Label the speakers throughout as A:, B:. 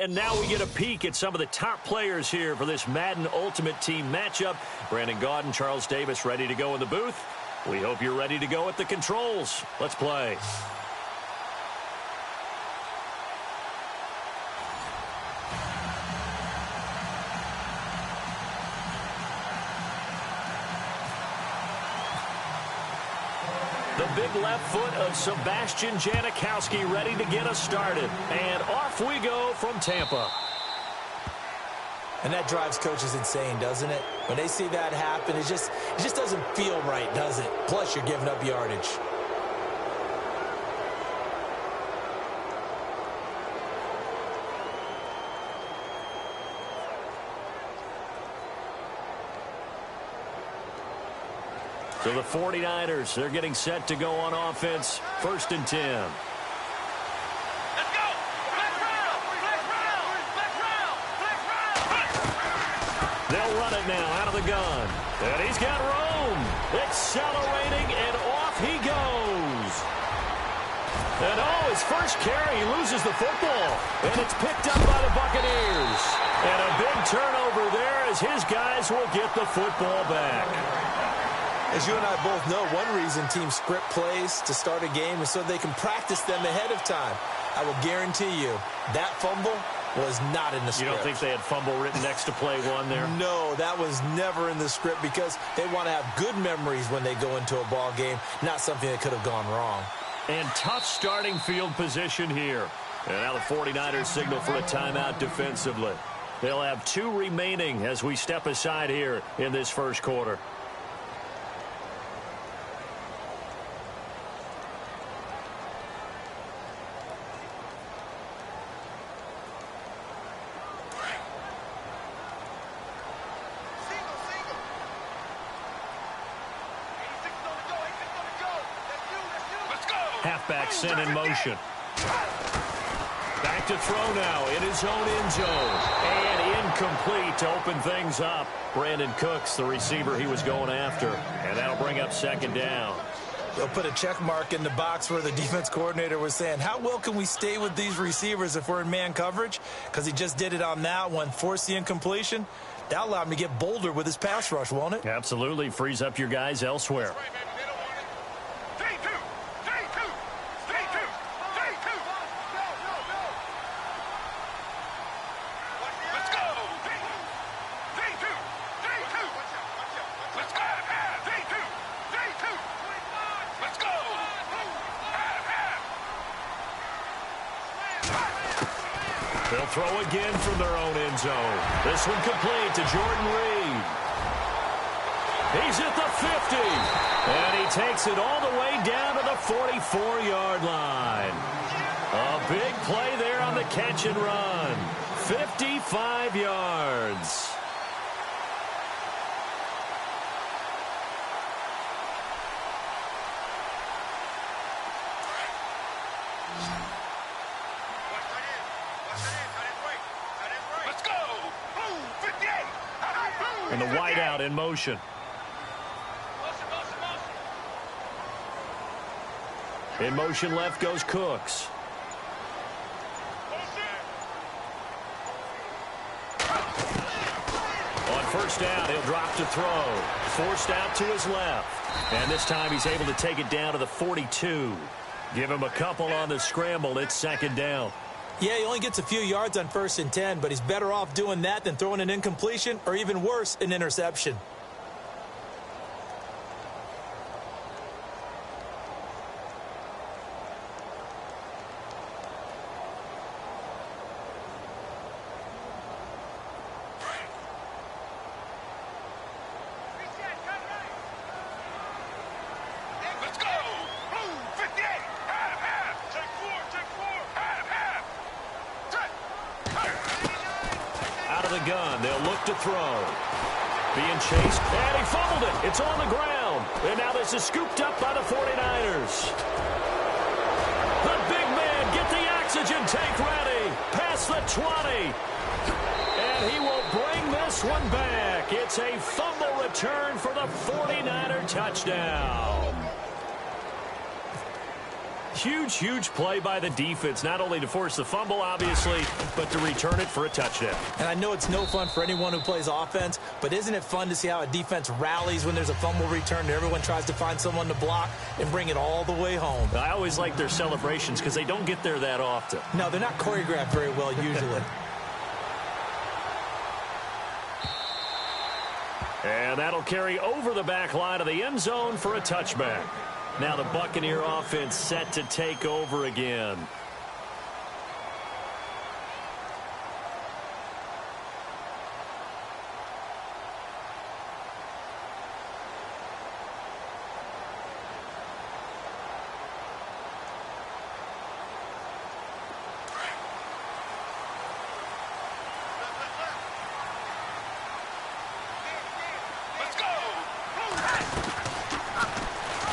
A: And now we get a peek at some of the top players here for this Madden Ultimate Team matchup. Brandon Gaudin, Charles Davis ready to go in the booth. We hope you're ready to go at the controls. Let's play. The big left foot of Sebastian Janikowski ready to get us started. And off we go from Tampa.
B: And that drives coaches insane, doesn't it? When they see that happen, it just doesn't feel right, does it? Plus, you're giving up yardage.
A: So the 49ers, they're getting set to go on offense. 1st and 10.
C: Let's go! Black round! Black round! Black round! Black round!
A: They'll run it now out of the gun. And he's got room. Accelerating, and off he goes. And his first carry, he loses the football. And it's picked up by the Buccaneers. And a big turnover there as his guys will get the football back.
B: As you and I both know, one reason teams script plays to start a game is so they can practice them ahead of time. I will guarantee you that fumble was not in the script.
A: You don't think they had fumble written next to play one there?
B: No, that was never in the script because they want to have good memories when they go into a ball game, not something that could have gone wrong.
A: And tough starting field position here. And now the 49ers signal for a timeout defensively. They'll have 2 remaining as we step aside here in this first quarter. Halfback sent in motion. Back to throw now in his own end zone. And incomplete to open things up. Brandon Cooks, the receiver he was going after. And that'll bring up 2nd down.
B: They'll put a check mark in the box where the defense coordinator was saying, how well can we stay with these receivers if we're in man coverage? Because he just did it on that one, forced the incompletion. That'll allow him to get bolder with his pass rush, won't it?
A: Absolutely. Frees up your guys elsewhere. They'll throw again from their own end zone. This one complete to Jordan Reed. He's at the 50. And he takes it all the way down to the 44-yard line. A big play there on the catch and run. 55 yards. And the wideout in motion. In motion left goes Cooks. On 1st down, he'll drop to throw. Forced out to his left. And this time he's able to take it down to the 42. Give him a couple on the scramble. It's 2nd down.
B: Yeah, he only gets a few yards on 1st and 10, but he's better off doing that than throwing an incompletion or even worse, an interception.
A: Gun. They'll look to throw. Being chased, and he fumbled it. It's on the ground. And now this is scooped up by the 49ers. The big man, get the oxygen tank ready. Past the 20. And he will bring this one back. It's a fumble return for the 49er touchdown. Huge play by the defense, not only to force the fumble, obviously, but to return it for a touchdown.
B: And I know it's no fun for anyone who plays offense, but isn't it fun to see how a defense rallies when there's a fumble return and everyone tries to find someone to block and bring it all the way home?
A: I always like their celebrations because they don't get there that often.
B: No, they're not choreographed very well usually.
A: And that'll carry over the back line of the end zone for a touchback. Now the Buccaneer offense set to take over again.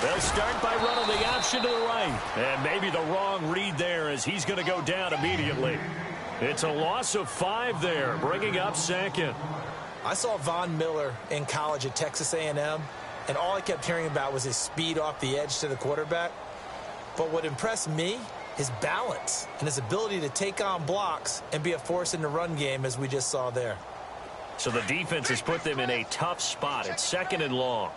A: They'll start by running the option to the right. And maybe the wrong read there as he's going to go down immediately. It's a loss of 5 there, bringing up second.
B: I saw Von Miller in college at Texas A&M, and all I kept hearing about was his speed off the edge to the quarterback. But what impressed me, his balance and his ability to take on blocks and be a force in the run game, as we just saw there.
A: So the defense has put them in a tough spot. It's 2nd and long.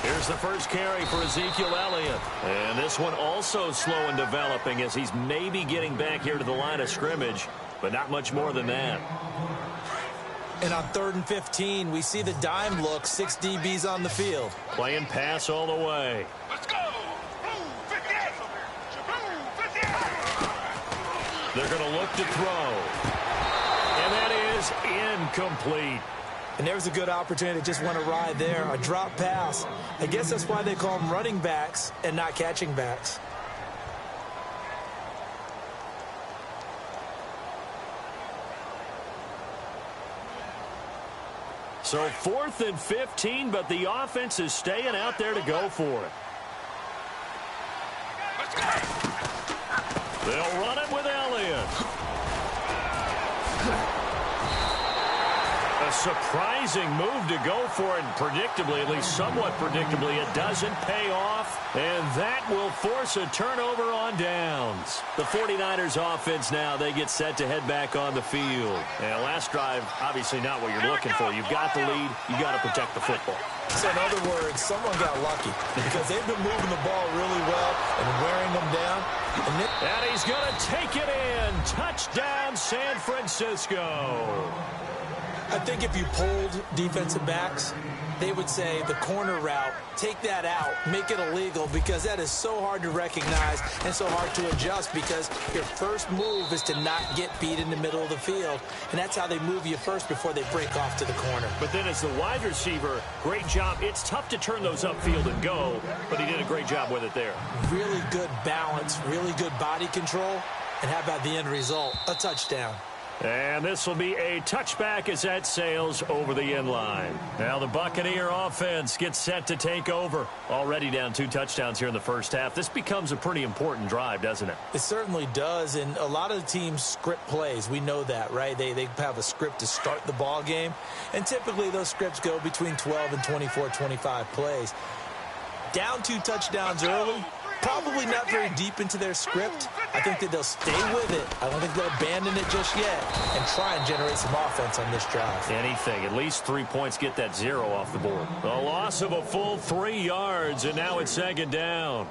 A: Here's the first carry for Ezekiel Elliott. And this one also slow in developing as he's maybe getting back here to the line of scrimmage, but not much more than that.
B: And on 3rd and 15, we see the dime look, 6 DBs on the field.
A: Playing pass all the way.
C: Let's go!
A: They're going to look to throw. And that is incomplete.
B: And there's a good opportunity to just went awry there, a drop pass. I guess that's why they call them running backs and not catching backs.
A: So 4th and 15, but the offense is staying out there to go for it. They'll run it with Elliott. A surprising move to go for it, and predictably, at least somewhat predictably, it doesn't pay off, and that will force a turnover on downs. The 49ers offense now, they get set to head back on the field. And last drive, obviously not what you're looking for. You've got the lead, you've got to protect the football.
B: So in other words, someone got lucky because they've been moving the ball really well and wearing them down.
A: And he's going to take it in. Touchdown, San Francisco.
B: I think if you polled defensive backs, they would say the corner route, take that out, make it illegal, because that is so hard to recognize and so hard to adjust, because your first move is to not get beat in the middle of the field, and that's how they move you first before they break off to the corner.
A: But then as the wide receiver, great job. It's tough to turn those upfield and go, but he did a great job with it there.
B: Really good balance, really good body control, and how about the end result? A touchdown.
A: And this will be a touchback as that sails over the end line. Now the Buccaneer offense gets set to take over. Already down 2 touchdowns here in the first half. This becomes a pretty important drive, doesn't it?
B: It certainly does, and a lot of the teams script plays. We know that, right? They have a script to start the ball game, and typically those scripts go between 12 and 24, 25 plays. Down 2 touchdowns early, probably not very deep into their script. I think that they'll stay with it. I don't think they'll abandon it just yet and try and generate some offense on this drive.
A: Anything. At least 3 points, get that 0 off the board. A loss of a full 3 yards, and now it's 2nd down.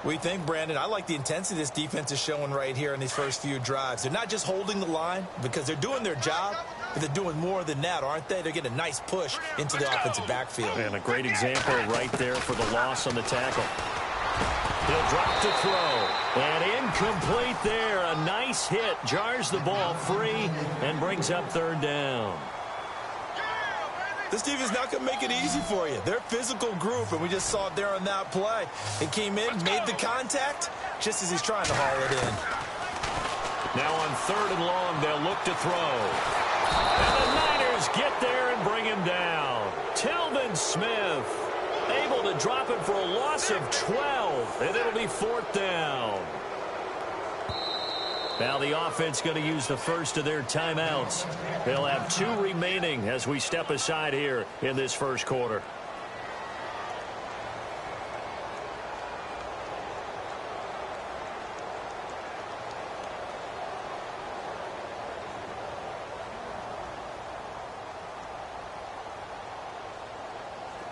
B: We think, Brandon, I like the intensity this defense is showing right here in these first few drives. They're not just holding the line because they're doing their job, but they're doing more than that, aren't they? They're getting a nice push into the offensive backfield.
A: And a great example right there for the loss on the tackle. He'll drop to throw. And incomplete there. A nice hit. Jars the ball free and brings up 3rd down.
B: This defense is not going to make it easy for you. They're a physical group, and we just saw it there on that play. It came in, made the contact, just as he's trying to haul it in.
A: Now on 3rd and long, they'll look to throw. And the Niners get there and bring him down. Telvin Smith able to drop it for a loss of 12, and it'll be 4th down. Now the offense going to use the first of their timeouts. They'll have 2 remaining as we step aside here in this first quarter.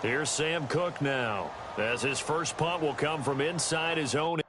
A: Here's Sam Cook now, as his first punt will come from inside his own